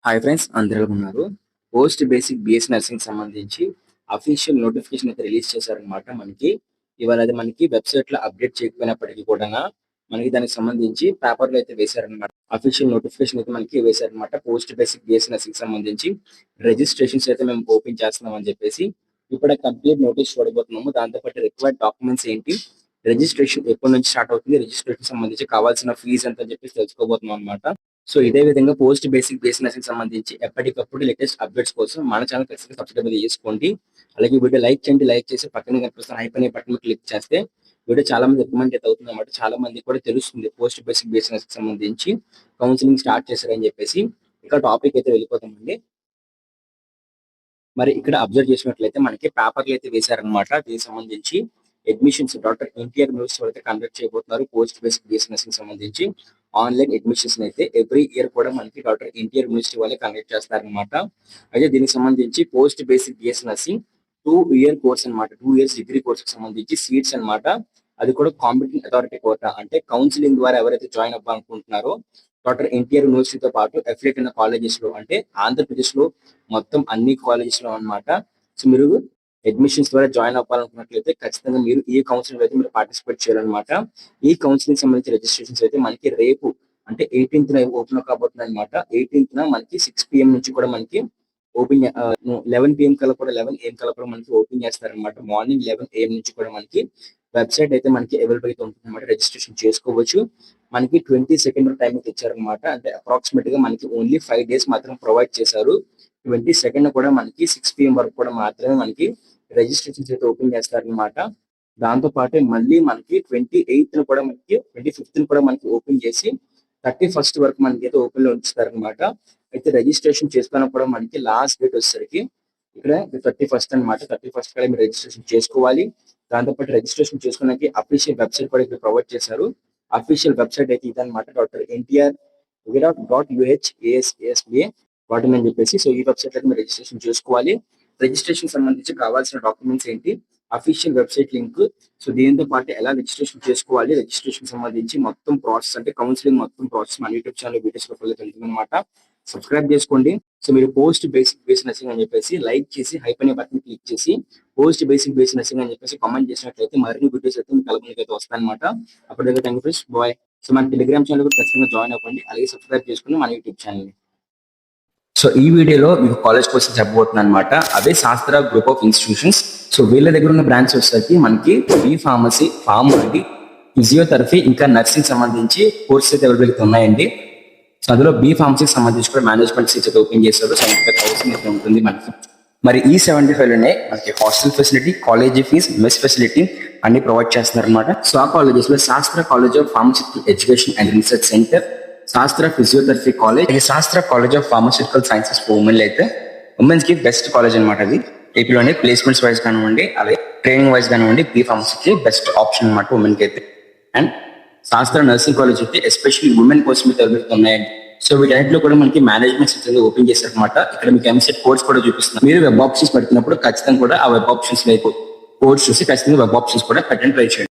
Hi friends, అందరూ ఎలా ఉన్నారు? పోస్ట్ బేసిక్ బిఎస్సీ నర్సింగ్ సంబంధించి అఫీషియల్ నోటిఫికేషన్ అయితే రిలీజ్ చేశారనమాట మనకి. ఇవాళ అది మనకి వెబ్‌సైట్‌లో అప్డేట్ చేయకపోయినప్పటికీ కూడానా, మనకి దానికి సంబంధించి పేపర్‌లో అయితే వేశారనమాట. అఫీషియల్ నోటిఫికేషన్ అయితే మనకి వేశారనమాట. పోస్ట్ బేసిక్ బిఎస్సీ నర్సింగ్ సంబంధించి రిజిస్ట్రేషన్స్ అయితే మేము ఓపెన్ చేస్తున్నాం అని చెప్పేసి. ఇప్పుడు కంప్లీట్ నోటీస్ చూడబోతున్నాము. దాంతో పాటు రిక్వైర్డ్ డాక్యుమెంట్స్ ఏంటి? రిజిస్ట్రేషన్ ఎప్పటి నుంచి స్టార్ట్ అవుతుంది? రిజిస్ట్రేషన్ సంబంధించి కావాల్సిన ఫీజ్ ఎంత అని చెప్పేసి తెలుసుకోబోతున్నాం అనమాట. సో ఇదే విధంగా పోస్ట్ బేసిక్ బిఎస్సీ సంబంధించి ఎప్పటికప్పుడు లేటెస్ట్ అప్డేట్స్ కోసం మన ఛానల్ ఖచ్చితంగా సబ్స్క్రైబ్ చేసుకోండి. అలాగే వీడియో లైక్ చేయండి. లైక్ చేసి పక్కన కనిపిస్తున్న హైప్ అనే బటన్ క్లిక్ చేస్తే వీడియో చాలా మంది రికమెండ్ అయితే అవుతుంది అన్నమాట. చాలా మంది కూడా తెలుస్తుంది పోస్ట్ బేసిక్ బిఎస్సీ సంబంధించి కౌన్సిలింగ్ స్టార్ట్ చేశారని చెప్పేసి. ఇక టాపిక్ అయితే వెళ్ళిపోతామండి. మరి ఇక్కడ అబ్జర్వ్ చేసినట్లయితే మనకి పేపర్లు అయితే వేశారనమాట. దీనికి సంబంధించి అడ్మిషన్స్ డాక్టర్ ఎన్టీఆర్ యూనివర్సిటీ అయితే కండక్ట్ చేయబోతున్నారు. పోస్ట్ బేసిక్ బిఎస్సీ నర్సింగ్ సంబంధించి ఆన్లైన్ అడ్మిషన్స్ అయితే ఎవ్రీ ఇయర్ కూడా మనకి డాక్టర్ ఎన్టీఆర్ యూనివర్సిటీ వాళ్ళే కండక్ట్ చేస్తారనమాట. అయితే దీనికి సంబంధించి post basic BSc nursing 2 year course అనమాట. 2 ఇయర్స్ డిగ్రీ కోర్స్ కి సంబంధించి సీట్స్ అనమాట. అది కూడా కాంపిటెంట్ అథారిటీ కోట, అంటే కౌన్సిలింగ్ ద్వారా ఎవరైతే జాయిన్ అవ్వాలనుకుంటున్నారో డాక్టర్ ఎన్టీఆర్ యూనివర్సిటీతో పాటు అఫిలియేట్ అయిన కాలేజెస్ లో, అంటే ఆంధ్రప్రదేశ్ లో మొత్తం అన్ని కాలేజెస్ లో అనమాట. సో మీరు అడ్మిషన్స్ ద్వారా జాయిన్ అవ్వాలనుకున్నట్లయితే ఖచ్చితంగా మీరు ఈ కౌన్సిలింగ్ అయితే మీరు పార్టిసిపేట్ చేయాలన్నమాట. ఈ కౌన్సిలింగ్ సంబంధించిన రిజిస్ట్రేషన్స్ అయితే మనకి రేపు అంటే 18th ఓపెన్ కాబోతుంది అనమాట. 18th మనకి 6 PM నుంచి కూడా మనకి ఓపెన్ 11 PM కల్లా కూడా 11 AM కల్లా కూడా మనకి ఓపెన్ చేస్తారనమాట. మార్నింగ్ 11 AM నుంచి కూడా మనకి వెబ్సైట్ అయితే మనకి అవైలబుల్ అయితే ఉంటుంది అనమాట. రిజిస్ట్రేషన్ చేసుకోవచ్చు. మనకి 22nd టైం అయితే ఇచ్చారనమాట. అంటే అప్రాక్సిమేట్ గా మనకి ఓన్లీ 5 days మాత్రం ప్రొవైడ్ చేశారు. 22nd కూడా మనకి 6 PM వరకు కూడా మాత్రమే మనకి రిజిస్ట్రేషన్స్ అయితే ఓపెన్ చేస్తారనమాట. దాంతో పాటు మళ్ళీ మనకి 28th కూడా మనకి 25th కూడా మనకి ఓపెన్ చేసి 31st వరకు మనకి అయితే ఓపెన్ లో ఉంచుతారనమాట. అయితే రిజిస్ట్రేషన్ చేసుకున్నప్పుడు మనకి లాస్ట్ డేట్ వచ్చేసరికి ఇక్కడ 31st అనమాట. 31st కల్లా మీరు రిజిస్ట్రేషన్ చేసుకోవాలి. దాంతోపాటు రిజిస్ట్రేషన్ చేసుకోవడానికి అఫీషియల్ వెబ్సైట్ కూడా ఇక్కడ ప్రొవైడ్ చేశారు. అఫీషియల్ వెబ్సైట్ అయితే ఇదనమాట, డాక్టర్ ఎన్టీఆర్ .UHASASBA వాటిని అని చెప్పేసి. సో ఈ వెబ్సైట్ లో మీరు రిజిస్ట్రేషన్ చేసుకోవాలి. రిజిస్ట్రేషన్ సంబంధించి కావాల్సిన డాక్యుమెంట్స్ ఏంటి, అఫీషియల్ వెబ్సైట్ లింక్, సో దీంతో పాటు ఎలా రిజిస్ట్రేషన్ చేసుకోవాలి, రిజిస్ట్రేషన్ సంబంధించి మొత్తం ప్రాసెస్, అంటే కౌన్సిలింగ్ మొత్తం ప్రాసెస్ మన యూట్యూబ్ ఛానల్ వీడియోస్ రూపంలో తెలుస్తుంది అనమాట. సబ్స్క్రైబ్ చేసుకోండి. సో మీరు పోస్ట్ బేసిక్ బిఎస్సీ నర్సింగ్ అని చెప్పేసి లైక్ చేసి హైప్ అనే బటన్ క్లిక్ చేసి పోస్ట్ బేసిక్ బిఎస్సీ నర్సింగ్ అని చెప్పేసి కామెంట్ చేసినట్లయితే మరిన్ని వీడియోస్ అయితే మీకు కలపడానికి అయితే వస్తాయన్నమాట. అప్పటిదాకా thank you friends, bye. So మన టెలిగ్రామ్ ఛానల్ కూడా ఖచ్చితంగా జాయిన్ అవ్వండి. అలాగే సబ్స్క్రైబ్ చేసుకుని మన యూట్యూబ్ ఛానల్. సో ఈ వీడియోలో మీకు కాలేజ్ కోసం చెప్పబోతున్నాను అనమాట. అదే శాస్త్ర గ్రూప్ ఆఫ్ ఇన్స్టిట్యూషన్స్. సో వీళ్ళ దగ్గర ఉన్న బ్రాంచ్ వచ్చేసరికి మనకి బి ఫార్మసీ, ఫార్మసీ, ఫిజియోథెరపీ, ఇంకా నర్సింగ్ సంబంధించి కోర్సెస్ అయితే అవైలబుల్ ఉన్నాయండి. సో అందులో బి ఫార్మసీకి సంబంధించి కూడా మేనేజ్మెంట్ సీట్స్ అయితే ఓపెన్ చేశారు. 75,000 అయితే ఉంటుంది మనకి. మరి ఈ 75లోనే మనకి hostel facility, college fees, mess facility అన్ని ప్రొవైడ్ చేస్తున్నారు అనమాట. సో ఆ కాలేజెస్ లో Sastra college of pharmaceutical education and research centre, Sastra physiotherapy college, Sastra college of pharmaceutical sciences for women అయితే ఉమెన్స్ కి బెస్ట్ కాలేజ్ అనమాట. అది ఏపీలోనే ప్లేస్మెంట్స్ వైజ్ కానివ్వండి, అలాగే ట్రైనింగ్ వైజ్ కానివ్వండి, బి ఫార్మసీకి బెస్ట్ ఆప్షన్ అనమాట ఉమెన్ కి అయితే. అండ్ శాస్త్ర నర్సింగ్ కాలేజ్ అయితే ఎస్పెషల్లీ ఉమెన్ కోసం అయితే ఉన్నాయండి. సో వీటన్నిటిలో కూడా మనకి మేనేజ్మెంట్ సీట్స్ ఓపెన్ చేశారు అనమాట. ఇక్కడ మీకు ఎంసెట్ కోర్స్ కూడా చూపిస్తున్నారు. మీరు వెబ్ ఆప్షన్స్ పెడుతున్నప్పుడు ఖచ్చితంగా కూడా ఆ వెబ్ ఆప్షన్స్ కోర్స్ చూసి ఖచ్చితంగా వెబ్ ఆప్షన్స్ కూడా పెట్టండి, ట్రై చేయండి.